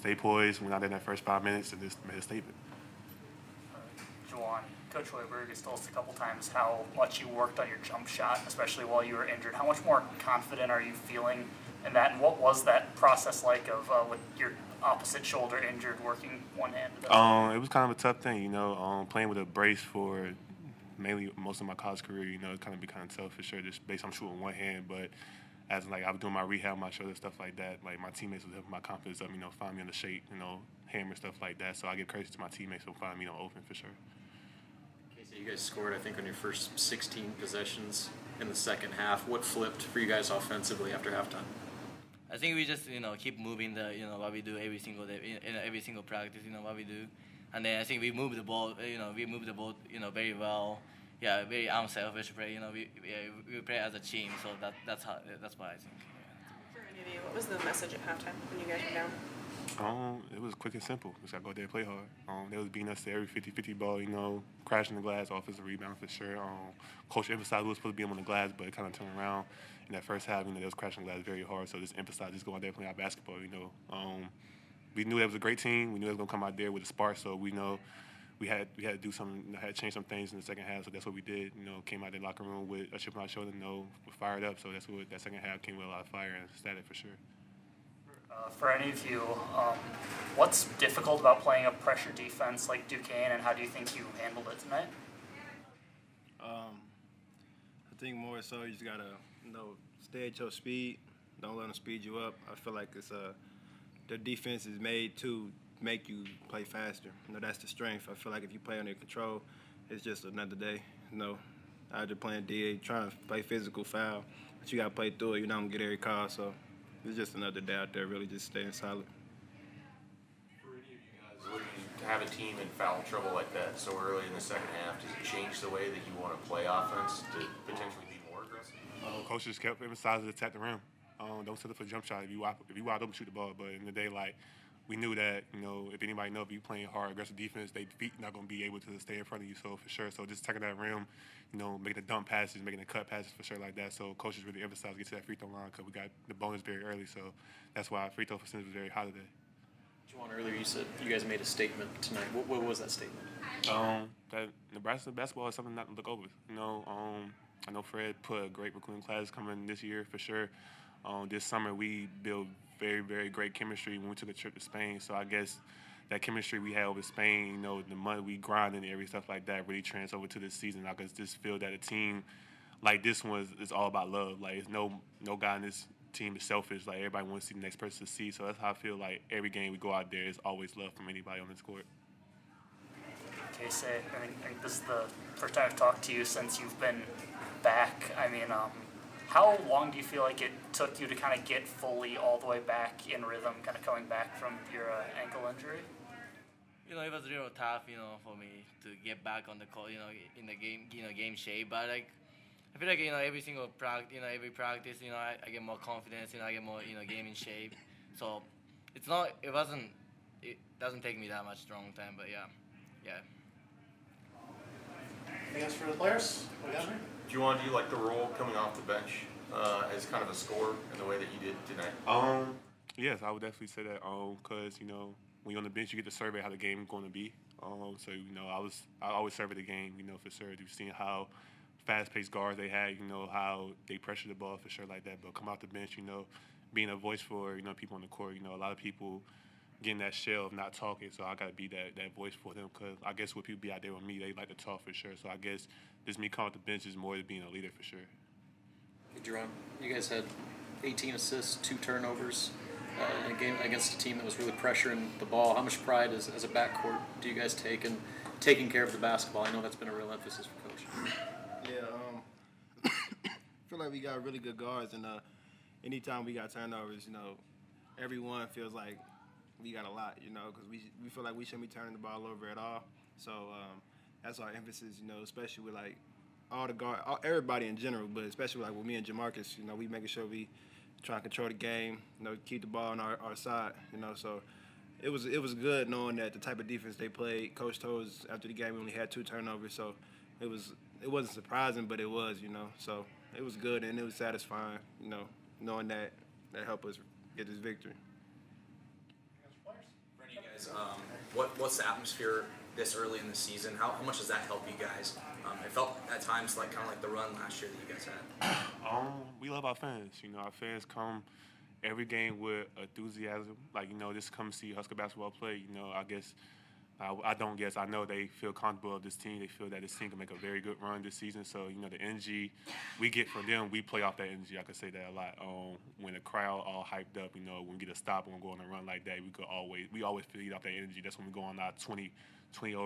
stay poised, went out there in that first 5 minutes, and just made a statement. Juwan, Coach Hoiberg has told us a couple times how much you worked on your jump shot, especially while you were injured. How much more confident are you feeling in that, and what was that process like of with your opposite shoulder injured, working one-handed? It was kind of a tough thing, playing with a brace for mainly most of my college career, it kind of be kind of tough for sure, just based on shooting one hand. But as like I was doing my rehab, my shoulder stuff like that, like my teammates was helping my confidence up, find me in the shape, hammer stuff like that. So I give credit to my teammates for finding me, open for sure. Okay, so you guys scored, I think, on your first 16 possessions in the second half. What flipped for you guys offensively after halftime? I think we just keep moving what we do every single day in every single practice, what we do, and then I think we move the ball very well. Yeah, very unselfish play. We play as a team, so that's what I think. Yeah. For any of you, what was the message at halftime when you guys were down? It was quick and simple. Just gotta go out there and play hard. They was beating us to every 50-50 ball, crashing the glass, offensive rebound for sure. Coach emphasized we was supposed to be on the glass, but it kind of turned around in that first half. They was crashing the glass very hard, so just emphasized just go out there and play our basketball. We knew that was a great team. We knew it was gonna come out there with a spark, so we know we had to do something, had to change some things in the second half. So that's what we did. Came out the locker room with a chip on our shoulder. We're fired up. So that's what that second half came with a lot of fire and static for sure. For any of you, what's difficult about playing a pressure defense like Duquesne, and how do you think you handled it tonight? I think more so you just gotta stay at your speed. Don't let them speed you up. I feel like it's their defense is made to make you play faster. That's the strength. I feel like if you play under control, it's just another day. Out there playing DA, trying to play physical foul, but you got to play through it. You're not going to get every call, so it's just another day out there really just staying solid. For any of you guys looking to have a team in foul trouble like that so early in the second half, does it change the way that you want to play offense to potentially be more aggressive? Coaches kept emphasizing attack the rim. Don't settle for a jump shot. If you wide open, shoot the ball. But in the day, we knew that, if anybody knows if you're playing hard, aggressive defense, their feet not going to be able to stay in front of you, so for sure. So just attacking that rim, making the dump passes, making the cut passes for sure like that. So coaches really emphasized get to that free throw line because we got the bonus very early. So that's why free throw percentage was very high today. Juwan, earlier you said you guys made a statement tonight. What was that statement? That Nebraska basketball is something not to look over. I know Fred put a great recruiting class coming this year for sure. This summer we built very, very great chemistry when we took a trip to Spain. So I guess that chemistry we had over Spain, the money we grinded and every stuff like that really transferred over to this season. I just feel that a team like this one is all about love. Like, it's no guy in this team is selfish. Like, everybody wants to see the next person succeed. So that's how I feel like every game we go out there is always love from anybody on this court. Casey, I think this is the first time I've talked to you since you've been back. How long do you feel like it took you to kind of get fully all the way back in rhythm, kind of coming back from your ankle injury? It was real tough, for me to get back on the court, in the game, game shape. But I feel like every single practice, every practice, I get more confidence, I get more, game in shape. So it doesn't take me that much long time, but yeah. Anything else for the players? Juwan, do you like the role coming off the bench as kind of a scorer in the way that you did tonight? Yes, I would definitely say that because, when you're on the bench, you get to survey how the game is going to be. So, I always survey the game, for sure. You've seen how fast-paced guards they had, how they pressure the ball for sure like that. But come off the bench, being a voice for, people on the court, a lot of people getting that shell of not talking, so I got to be that voice for them because I guess when people be out there with me, they like to talk for sure. So I guess just me coming off the bench is more than being a leader for sure. Hey, Jerome, you guys had 18 assists, 2 turnovers in a game against a team that was really pressuring the ball. How much pride as a backcourt do you guys take in taking care of the basketball? I know that's been a real emphasis for Coach. Yeah, I feel like we got really good guards, and anytime we got turnovers, everyone feels like we got a lot, because we feel like we shouldn't be turning the ball over at all. So that's our emphasis, especially with all the guard, everybody in general, but especially with me and Jamarcus, we making sure we try to control the game, keep the ball on our side, So it was good knowing that the type of defense they played. Coach told us after the game we only had 2 turnovers, so it wasn't surprising, but it was, So it was good and it was satisfying, knowing that helped us get this victory. Players? guys. What's the atmosphere this early in the season? How much does that help you guys? It felt at times like kind of like the run last year that you guys had. We love our fans. You know, our fans come every game with enthusiasm. Like, you know, just come see Husker basketball play. You know, I know they feel comfortable with this team. They feel that this team can make a very good run this season. So, you know, the energy we get from them, we play off that energy. I could say that a lot. When the crowd all hyped up, you know, when we get a stop and we go on a run like that, we always feed off that energy. That's when we go on our 20-0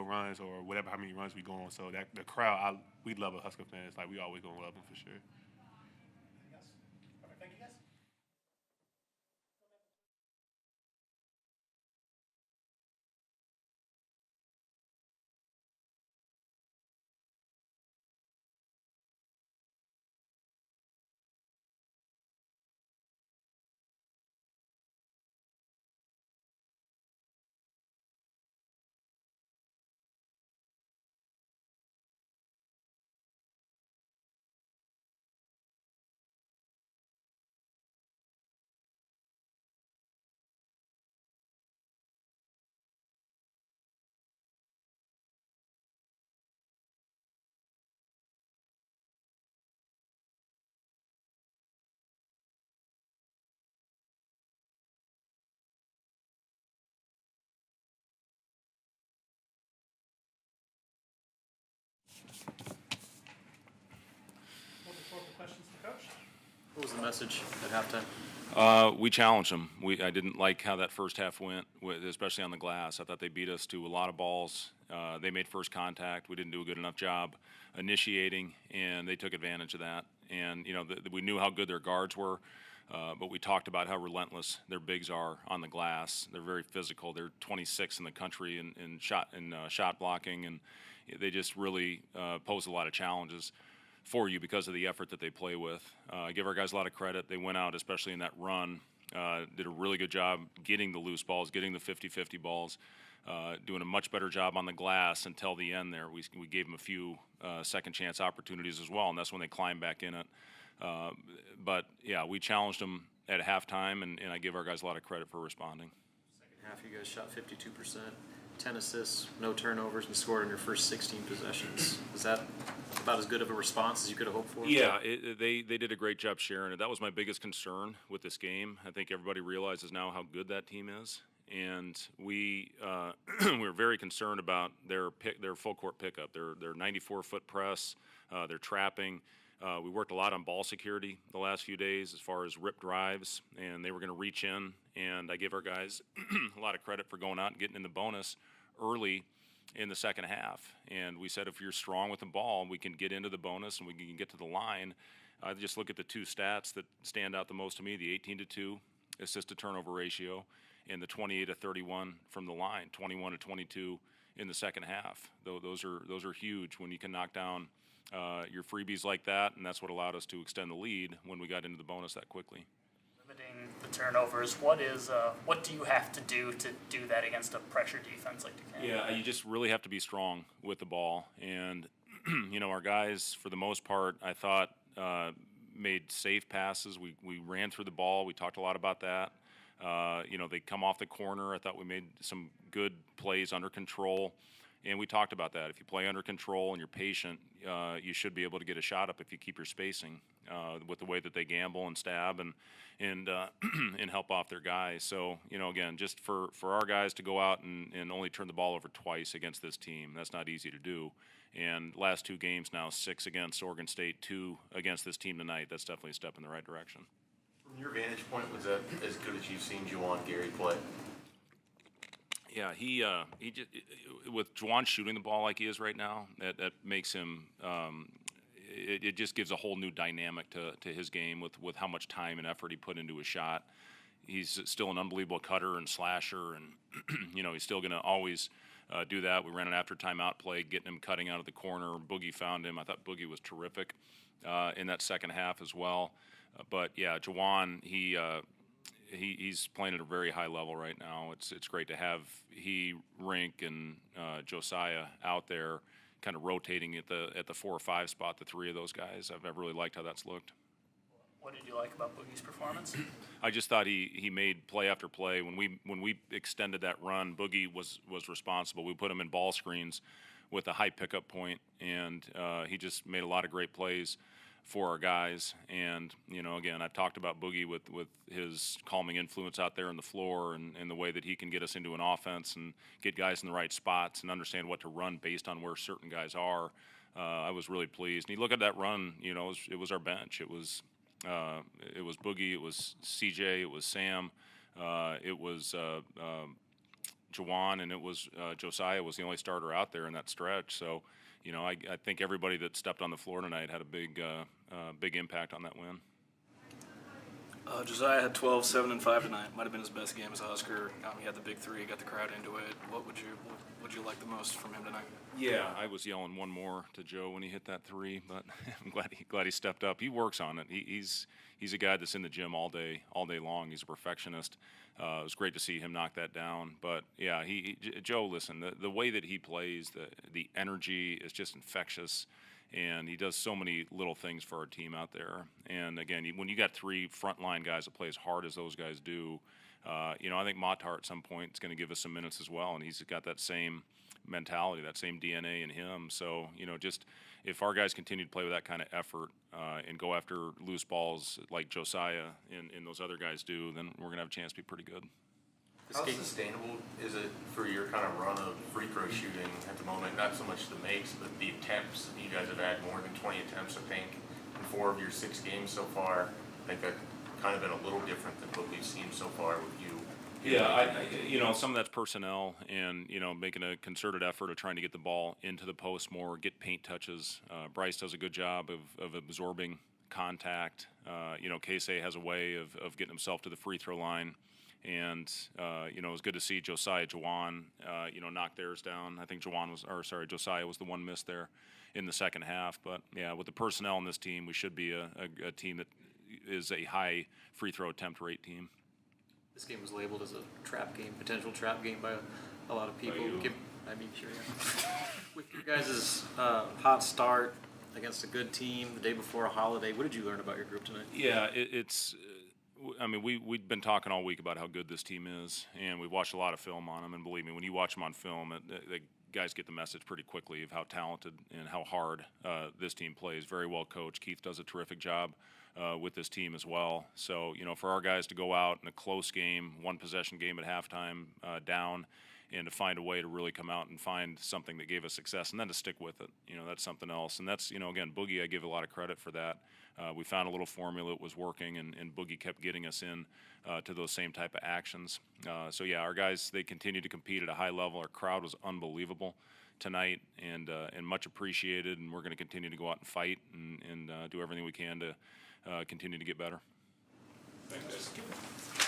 runs or whatever, how many runs we go on. So that the crowd, we love a Husker fans. Like, we always gonna love them for sure. Yes. Okay, thank you guys. Looking forward to questions to Coach. What was the message at halftime? We challenged them. I didn't like how that first half went, especially on the glass. I thought they beat us to a lot of balls. They made first contact. We didn't do a good enough job initiating, and they took advantage of that. And, you know, we knew how good their guards were, but we talked about how relentless their bigs are on the glass. They're very physical. They're 26 in the country in shot blocking, and they just really pose a lot of challenges for you because of the effort that they play with. I give our guys a lot of credit. They went out, especially in that run, did a really good job getting the loose balls, getting the 50-50 balls, doing a much better job on the glass until the end there. We gave them a few second chance opportunities as well, and that's when they climbed back in it. But, yeah, we challenged them at halftime, and I give our guys a lot of credit for responding. Second half, you guys shot 52%, 10 assists, no turnovers, and scored in your first 16 possessions. Is that about as good of a response as you could have hoped for? Yeah, they did a great job sharing it. That was my biggest concern with this game. I think everybody realizes now how good that team is, and we were very concerned about their full court pickup, their 94-foot press, their trapping. We worked a lot on ball security the last few days as far as rip drives, and they were going to reach in. And I give our guys a lot of credit for going out and getting in the bonus early in the second half. And we said if you're strong with the ball, we can get into the bonus and we can get to the line. I just look at the two stats that stand out the most to me, the 18-2 assist-to-turnover ratio and the 28-31 from the line, 21-22 in the second half. Those are huge when you can knock down your freebies like that, and that's what allowed us to extend the lead when we got into the bonus that quickly. Limiting the turnovers, what do you have to do that against a pressure defense like Duquesne? Yeah, you just really have to be strong with the ball, and you know, our guys for the most part, I thought made safe passes. We ran through the ball. We talked a lot about that. You know, they come off the corner. I thought we made some good plays under control. And we talked about that. If you play under control and you're patient, you should be able to get a shot up if you keep your spacing with the way that they gamble and stab and and help off their guys. So, you know, again, just for our guys to go out and only turn the ball over twice against this team, that's not easy to do. And last two games now, 6 against Oregon State, 2 against this team tonight. That's definitely a step in the right direction. From your vantage point, was that as good as you've seen Juwan Gary play? Yeah, he just with Juwan shooting the ball like he is right now, that makes him. It just gives a whole new dynamic to his game with how much time and effort he put into his shot. He's still an unbelievable cutter and slasher, and you know he's still going to always do that. We ran an after timeout play, getting him cutting out of the corner. Boogie found him. I thought Boogie was terrific in that second half as well. But yeah, Juwan, he's playing at a very high level right now. It's great to have Rink and Josiah out there, kind of rotating at the 4 or 5 spot. The three of those guys, I've really liked how that's looked. What did you like about Boogie's performance? I just thought he made play after play. When we extended that run, Boogie was responsible. We put him in ball screens with a high pickup point, and he just made a lot of great plays for our guys. And again, I've talked about Boogie with his calming influence out there on the floor, and the way that he can get us into an offense and get guys in the right spots and understand what to run based on where certain guys are. I was really pleased. And you look at that run, it was our bench. It was Boogie, it was CJ, it was Sam, it was Jawan, and it was Josiah was the only starter out there in that stretch. So, I think everybody that stepped on the floor tonight had a big impact on that win. Josiah had 12, 7, and 5 tonight. Might have been his best game as a Husker. He had the big three, got the crowd into it. What would you like the most from him tonight? Yeah, I was yelling one more to Joe when he hit that three, but I'm glad he stepped up. He works on it. He's a guy that's in the gym all day long. He's a perfectionist. It was great to see him knock that down. But yeah, Joe, listen, the way that he plays, the energy is just infectious. And he does so many little things for our team out there. And again, when you got three frontline guys that play as hard as those guys do, I think Matar at some point is going to give us some minutes as well. And he's got that same mentality, that same DNA in him. So, just if our guys continue to play with that kind of effort and go after loose balls like Josiah and those other guys do, then we're going to have a chance to be pretty good. How sustainable is it for your kind of run of free throw shooting at the moment? Not so much the makes, but the attempts. You guys have had more than 20 attempts, I think, in 4 of your 6 games so far. I think that's kind of been a little different than what we've seen so far with you. Yeah, some of that's personnel and, making a concerted effort of trying to get the ball into the post more, get paint touches. Bryce does a good job of absorbing contact. Casey has a way of getting himself to the free throw line. And, it was good to see Jawan, knock theirs down. I think Josiah was the one missed there in the second half. But, yeah, with the personnel on this team, we should be a team that is a high free throw attempt rate team. This game was labeled as a trap game, potential trap game by a lot of people. Sure, yeah. With your guys' hot start against a good team the day before a holiday, what did you learn about your group tonight? Yeah, we'd been talking all week about how good this team is, and we watched a lot of film on them. And believe me, when you watch them on film, the guys get the message pretty quickly of how talented and how hard this team plays. Very well coached. Keith does a terrific job with this team as well. So, for our guys to go out in a close game, 1-possession game at halftime, down, and to find a way to really come out and find something that gave us success, and then to stick with it, that's something else. And that's, again, Boogie, I give a lot of credit for that. We found a little formula that was working, and Boogie kept getting us in to those same type of actions. So, yeah, our guys, they continue to compete at a high level. Our crowd was unbelievable tonight and much appreciated, and we're going to continue to go out and fight and do everything we can to continue to get better. Thanks, guys.